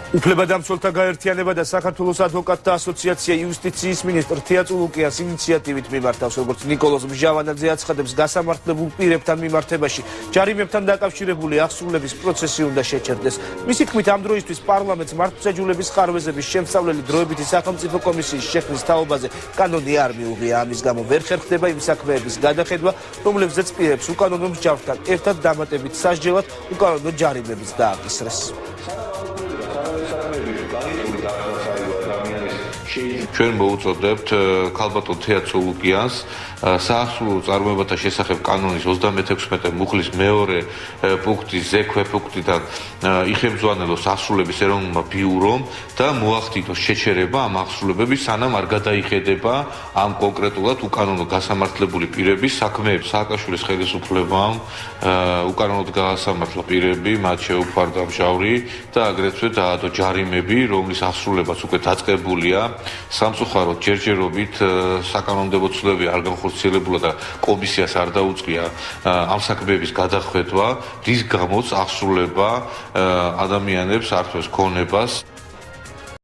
უფლებადამცველთა გაერთიანება და საქართველოს ადვოკატთა ასოციაცია იუსტიციის მინისტრ თია წულუკიანს ინიციატივით მიმართავს, როგორც ნიკოლოზ მჟავანაძე აცხადებს, გასამართლებულ პირებთან მიმართებაში ჯარიმებთან დაკავშირებული აღსრულების პროცესი უნდა შეჩერდეს. მისი თქმით, ამ დროისთვის პარლამენტს მართლმსაჯულების ხარვეზების შემსწავლელი დროებითი სახელმწიფო კომისიის შექმნის თაობაზე კანონი არ მიუღია. ამის გამო ვერ ხერხდება იმ საქმეების გადახედვა, რომლებზეც პირებს უკანონო მსჯავრთან ერთად დამატებით სასჯელად უკანონო ჯარიმებიც დააკისრეს. ჩვენ მოუწოდებთ ქალბატონ თეა წულუკიანს საახსრულო წარმოებათა შესახებ კანონის 36 მუხლის მეორე პუნქტის ზექვე პუნქტიდან იხებძვანელოს აღსრულების ეროვნულმა ბიურომ და მოახდინოს შეჩერება ამ აღსრულებების, სანამ არ გადაიხედება ამ კონკრეტულად უკანონო გასამართლებული პირების საქმეებს. სააკაშვილის ხელისუფლებამ უკანონოდ გასამართლა პირები, მათ შეუქმნა მჟავრი და აგრეთვე დაადო ჯარიმები, რომლის აღსრულებაც უკვე დაწყებულია. სამწუხაროდ ჯერჯერობით საკანონმდებლო ცვლილებები არ განხორციელებულა და კომისიას არ დაუწყია ამ საქმეების გადახედვა, რის გამოც აღსრულება ადამიანებს ართვეს ქონებას.